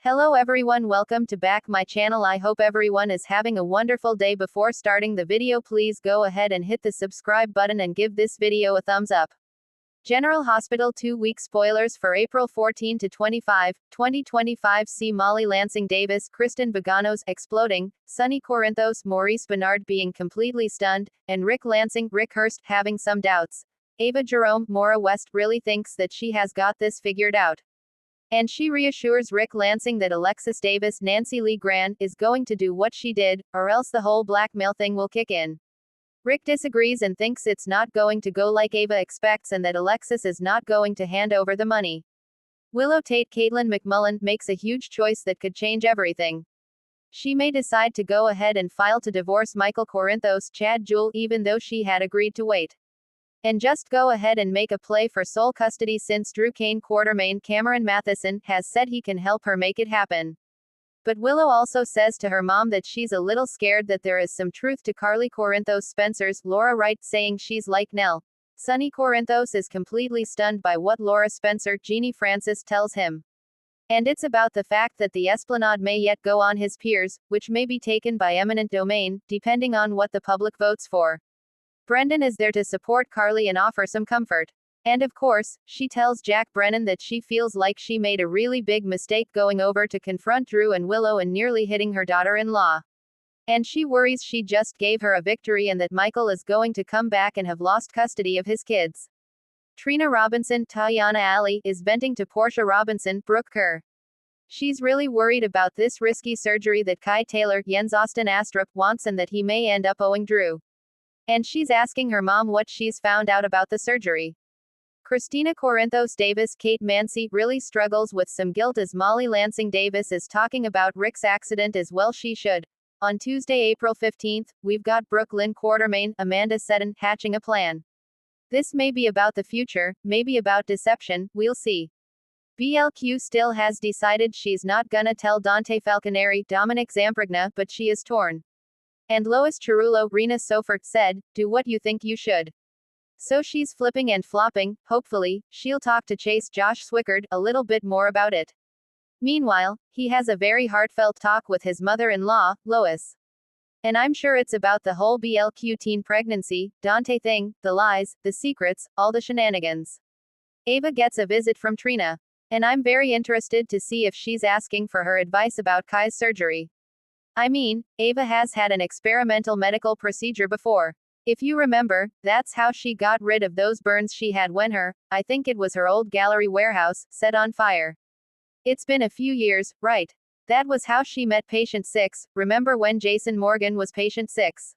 Hello everyone, welcome to back my channel. I hope everyone is having a wonderful day. Before starting the video, please go ahead and hit the subscribe button and give this video a thumbs up. General Hospital 2-week spoilers for April 14 to 25, 2025. See Molly Lansing Davis, Kristen Bogano's exploding, Sonny Corinthos, Maurice Bernard being completely stunned, and Rick Lansing, Rick Hurst having some doubts. Ava Jerome, Maura West really thinks that she has got this figured out. And she reassures Rick Lansing that Alexis Davis, Nancy Lee Grant, is going to do what she did, or else the whole blackmail thing will kick in. Rick disagrees and thinks it's not going to go like Ava expects and that Alexis is not going to hand over the money. Willow Tate Caitlin McMullen makes a huge choice that could change everything. She may decide to go ahead and file to divorce Michael Corinthos, Chad Jewell, even though she had agreed to wait. And just go ahead and make a play for sole custody since Drew Kane Quartermain Cameron Matheson has said he can help her make it happen. But Willow also says to her mom that she's a little scared that there is some truth to Carly Corinthos Spencer's Laura Wright saying she's like Nell. Sonny Corinthos is completely stunned by what Laura Spencer, Jeannie Francis, tells him. And it's about the fact that the Esplanade may yet go on his peers, which may be taken by eminent domain, depending on what the public votes for. Brendan is there to support Carly and offer some comfort. And of course, she tells Jack Brennan that she feels like she made a really big mistake going over to confront Drew and Willow and nearly hitting her daughter-in-law. And she worries she just gave her a victory and that Michael is going to come back and have lost custody of his kids. Trina Robinson, Tayana Ali, is venting to Portia Robinson, Brooke Kerr. She's really worried about this risky surgery that Kai Taylor, Jens Austin Astrup, wants and that he may end up owing Drew. And she's asking her mom what she's found out about the surgery. Christina Corinthos Davis, Kate Mansi, really struggles with some guilt as Molly Lansing Davis is talking about Rick's accident as well she should. On Tuesday, April 15, we've got Brooke Lynn Quartermain, Amanda Seddon, hatching a plan. This may be about the future, maybe about deception, we'll see. BLQ still has decided she's not gonna tell Dante Falconeri, Dominic Zamprogna, but she is torn. And Lois Chirulo, Rena Sofert, said, do what you think you should. So she's flipping and flopping. Hopefully, she'll talk to Chase Josh Swickard a little bit more about it. Meanwhile, he has a very heartfelt talk with his mother-in-law, Lois. And I'm sure it's about the whole BLQ teen pregnancy, Dante thing, the lies, the secrets, all the shenanigans. Ava gets a visit from Trina. And I'm very interested to see if she's asking for her advice about Kai's surgery. I mean, Ava has had an experimental medical procedure before. If you remember, that's how she got rid of those burns she had when I think it was her old gallery warehouse, set on fire. It's been a few years, right? That was how she met patient 6, remember when Jason Morgan was patient 6?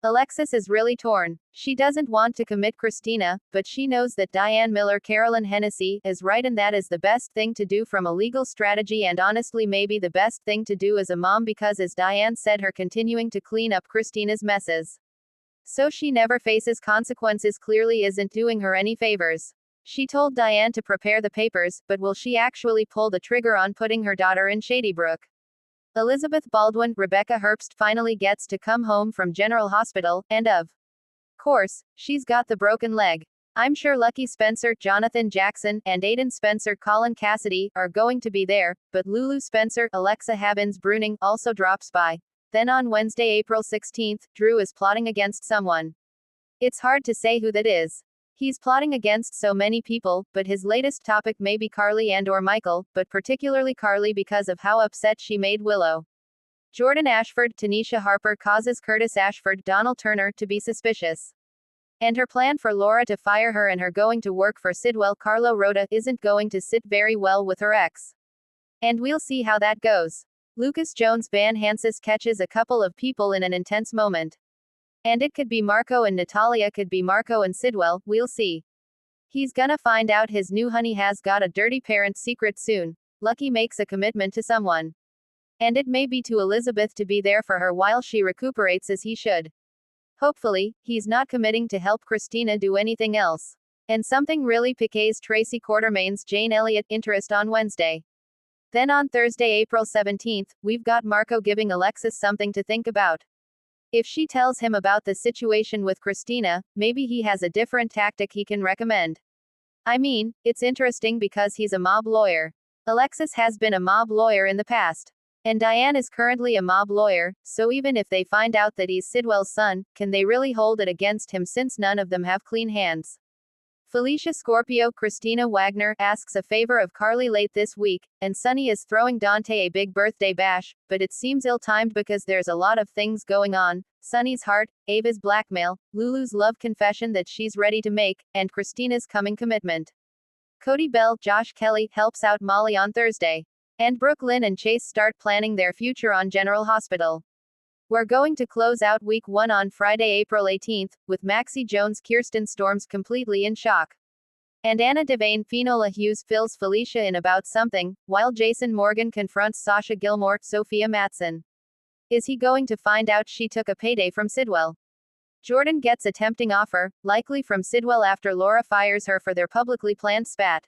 Alexis is really torn. She doesn't want to commit Christina, but she knows that Diane Miller Carolyn Hennessy is right and that is the best thing to do from a legal strategy and honestly maybe the best thing to do as a mom because as Diane said her continuing to clean up Christina's messes. So she never faces consequences clearly isn't doing her any favors. She told Diane to prepare the papers, but will she actually pull the trigger on putting her daughter in Shadybrook? Elizabeth Baldwin, Rebecca Herbst finally gets to come home from General Hospital, and of course, she's got the broken leg. I'm sure Lucky Spencer, Jonathan Jackson, and Aiden Spencer, Colin Cassidy, are going to be there, but Lulu Spencer, Alexa Havins Bruning, also drops by. Then on Wednesday, April 16, Drew is plotting against someone. It's hard to say who that is. He's plotting against so many people, but his latest topic may be Carly and/or Michael, but particularly Carly because of how upset she made Willow. Jordan Ashford, Tanisha Harper causes Curtis Ashford, Donald Turner, to be suspicious. And her plan for Laura to fire her and her going to work for Sidwell Carlo Rhoda isn't going to sit very well with her ex. And we'll see how that goes. Lucas Jones Van Hansis catches a couple of people in an intense moment. And it could be Marco and Natalia, could be Marco and Sidwell, we'll see. He's gonna find out his new honey has got a dirty parent secret soon. Lucky makes a commitment to someone. And it may be to Elizabeth to be there for her while she recuperates as he should. Hopefully, he's not committing to help Christina do anything else. And something really piques Tracy Quartermain's Jane Elliott interest on Wednesday. Then on Thursday, April 17, we've got Marco giving Alexis something to think about. If she tells him about the situation with Christina, maybe he has a different tactic he can recommend. I mean, it's interesting because he's a mob lawyer. Alexis has been a mob lawyer in the past. And Diane is currently a mob lawyer, so even if they find out that he's Sidwell's son, can they really hold it against him since none of them have clean hands? Felicia Scorpio Christina Wagner asks a favor of Carly late this week, and Sonny is throwing Dante a big birthday bash, but it seems ill-timed because there's a lot of things going on. Sonny's heart, Ava's blackmail, Lulu's love confession that she's ready to make, and Christina's coming commitment. Cody Bell, Josh Kelly, helps out Molly on Thursday. And Brooklyn and Chase start planning their future on General Hospital. We're going to close out week 1 on Friday, April 18th, with Maxie Jones Kirsten Storms completely in shock. And Anna Devane Finola Hughes fills Felicia in about something, while Jason Morgan confronts Sasha Gilmore, Sophia Matson. Is he going to find out she took a payday from Sidwell? Jordan gets a tempting offer, likely from Sidwell after Laura fires her for their publicly planned spat.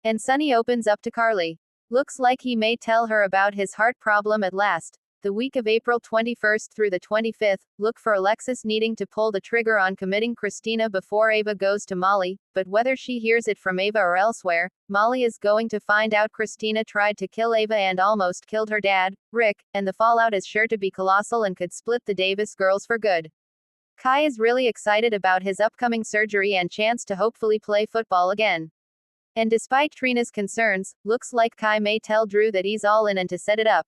And Sonny opens up to Carly. Looks like he may tell her about his heart problem at last. The week of April 21st through the 25th, look for Alexis needing to pull the trigger on committing Christina before Ava goes to Molly, but whether she hears it from Ava or elsewhere, Molly is going to find out Christina tried to kill Ava and almost killed her dad, Rick, and the fallout is sure to be colossal and could split the Davis girls for good. Kai is really excited about his upcoming surgery and chance to hopefully play football again. And despite Trina's concerns, looks like Kai may tell Drew that he's all in and to set it up.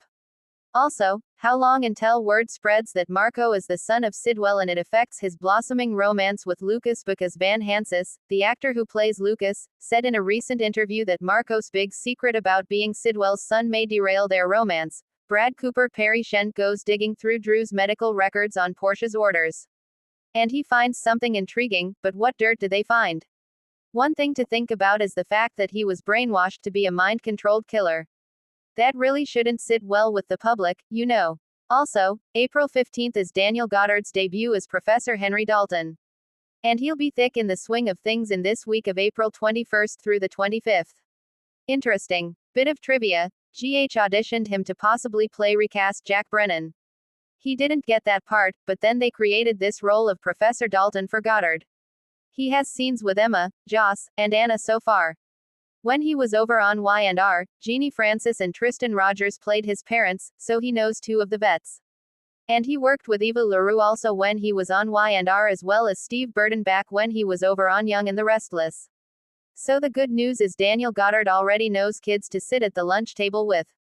Also, how long until word spreads that Marco is the son of Sidwell and it affects his blossoming romance with Lucas, because Van Hansis, the actor who plays Lucas, said in a recent interview that Marco's big secret about being Sidwell's son may derail their romance. Brad Cooper Perry Shent goes digging through Drew's medical records on Portia's orders. And he finds something intriguing, but what dirt do they find? One thing to think about is the fact that he was brainwashed to be a mind-controlled killer. That really shouldn't sit well with the public, you know. Also, April 15th is Daniel Goddard's debut as Professor Henry Dalton. And he'll be thick in the swing of things in this week of April 21st through the 25th. Interesting bit of trivia, GH auditioned him to possibly play recast Jack Brennan. He didn't get that part, but then they created this role of Professor Dalton for Goddard. He has scenes with Emma, Joss, and Anna so far. When he was over on Y&R, Jeannie Francis and Tristan Rogers played his parents, so he knows 2 of the vets. And he worked with Eva LaRue also when he was on Y&R, as well as Steve Burton back when he was over on Young and the Restless. So the good news is Daniel Goddard already knows kids to sit at the lunch table with.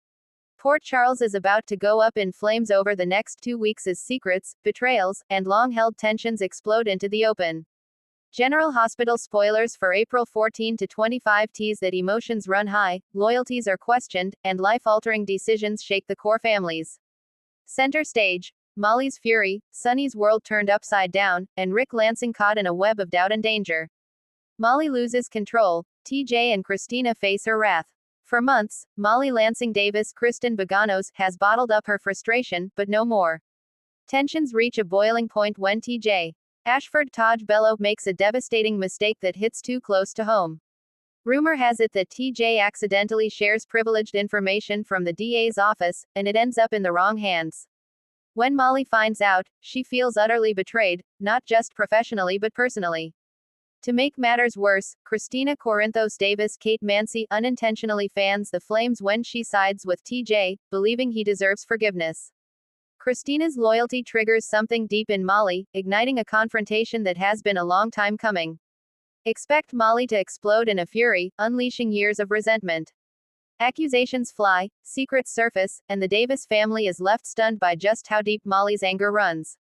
Port Charles is about to go up in flames over the next 2 weeks as secrets, betrayals, and long-held tensions explode into the open. General Hospital spoilers for April 14 to 25 tease that emotions run high, loyalties are questioned, and life-altering decisions shake the core families. Center stage. Molly's fury, Sonny's world turned upside down, and Rick Lansing caught in a web of doubt and danger. Molly loses control. TJ and Christina face her wrath. For months, Molly Lansing Davis Kristen Baganos has bottled up her frustration, but no more. Tensions reach a boiling point when TJ Ashford Taj Bello makes a devastating mistake that hits too close to home. Rumor has it that TJ accidentally shares privileged information from the DA's office, and it ends up in the wrong hands. When Molly finds out, she feels utterly betrayed, not just professionally but personally. To make matters worse, Christina Corinthos Davis Kate Mancy unintentionally fans the flames when she sides with TJ, believing he deserves forgiveness. Christina's loyalty triggers something deep in Molly, igniting a confrontation that has been a long time coming. Expect Molly to explode in a fury, unleashing years of resentment. Accusations fly, secrets surface, and the Davis family is left stunned by just how deep Molly's anger runs.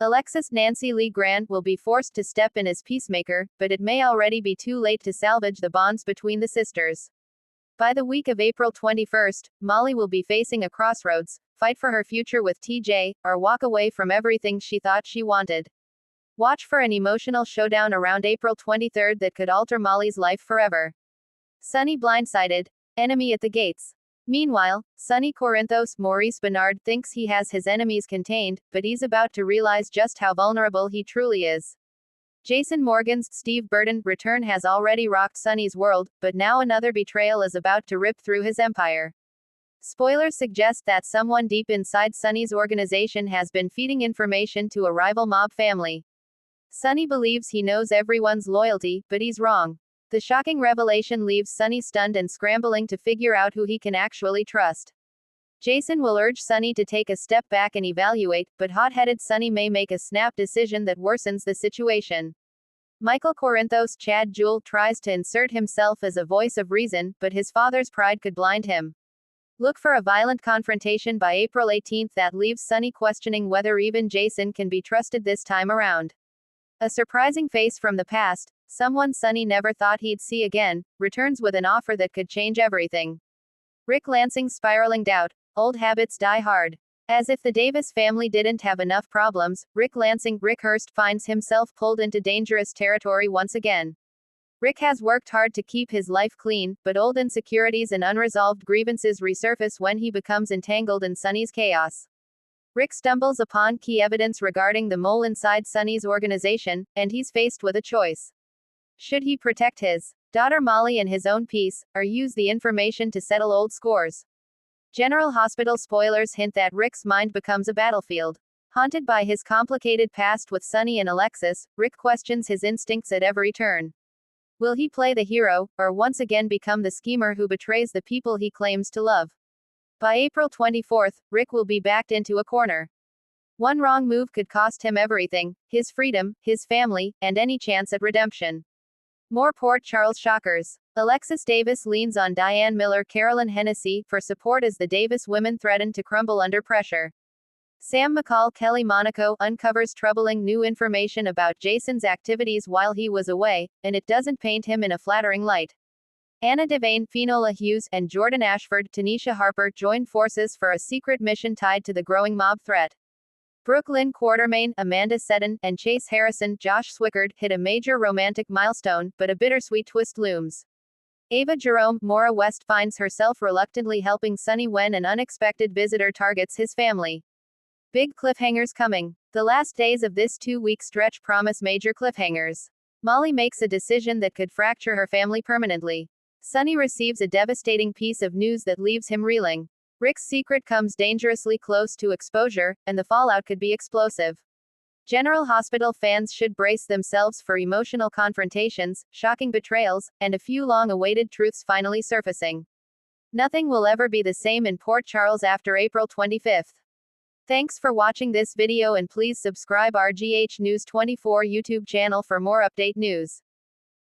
Alexis Nancy Lee Grant will be forced to step in as peacemaker, but it may already be too late to salvage the bonds between the sisters. By the week of April 21st, Molly will be facing a crossroads: fight for her future with TJ, or walk away from everything she thought she wanted. Watch for an emotional showdown around April 23rd that could alter Molly's life forever. Sonny blindsided. Enemy at the gates. Meanwhile, Sonny Corinthos Maurice Bernard thinks he has his enemies contained, but he's about to realize just how vulnerable he truly is. Jason Morgan's Steve Burton return has already rocked Sonny's world, but now another betrayal is about to rip through his empire. Spoilers suggest that someone deep inside Sonny's organization has been feeding information to a rival mob family. Sonny believes he knows everyone's loyalty, but he's wrong. The shocking revelation leaves Sonny stunned and scrambling to figure out who he can actually trust. Jason will urge Sonny to take a step back and evaluate, but hot-headed Sonny may make a snap decision that worsens the situation. Michael Corinthos Chad Jewell tries to insert himself as a voice of reason, but his father's pride could blind him. Look for a violent confrontation by April 18 that leaves Sonny questioning whether even Jason can be trusted this time around. A surprising face from the past, someone Sonny never thought he'd see again, returns with an offer that could change everything. Rick Lansing's spiraling doubt. Old habits die hard. As if the Davis family didn't have enough problems, Rick Hurst finds himself pulled into dangerous territory once again. Rick has worked hard to keep his life clean, but old insecurities and unresolved grievances resurface when he becomes entangled in Sonny's chaos. Rick stumbles upon key evidence regarding the mole inside Sonny's organization, and he's faced with a choice. Should he protect his daughter Molly and his own peace, or use the information to settle old scores? General Hospital spoilers hint that Rick's mind becomes a battlefield. Haunted by his complicated past with Sonny and Alexis, Rick questions his instincts at every turn. Will he play the hero, or once again become the schemer who betrays the people he claims to love? By April 24, Rick will be backed into a corner. One wrong move could cost him everything: his freedom, his family, and any chance at redemption. More Port Charles shockers. Alexis Davis leans on Diane Miller Carolyn Hennessy for support as the Davis women threaten to crumble under pressure. Sam McCall Kelly Monaco uncovers troubling new information about Jason's activities while he was away, and it doesn't paint him in a flattering light. Anna Devane, Finola Hughes, and Jordan Ashford, Tanisha Harper join forces for a secret mission tied to the growing mob threat. Brooklyn Quartermain, Amanda Seddon, and Chase Harrison, Josh Swickard, hit a major romantic milestone, but a bittersweet twist looms. Ava Jerome, Maura West finds herself reluctantly helping Sonny when an unexpected visitor targets his family. Big cliffhangers coming. The last days of this 2-week stretch promise major cliffhangers. Molly makes a decision that could fracture her family permanently. Sonny receives a devastating piece of news that leaves him reeling. Rick's secret comes dangerously close to exposure, and the fallout could be explosive. General Hospital fans should brace themselves for emotional confrontations, shocking betrayals, and a few long-awaited truths finally surfacing. Nothing will ever be the same in Port Charles after April 25. Thanks for watching this video and please subscribe our GH News 24 YouTube channel for more update news.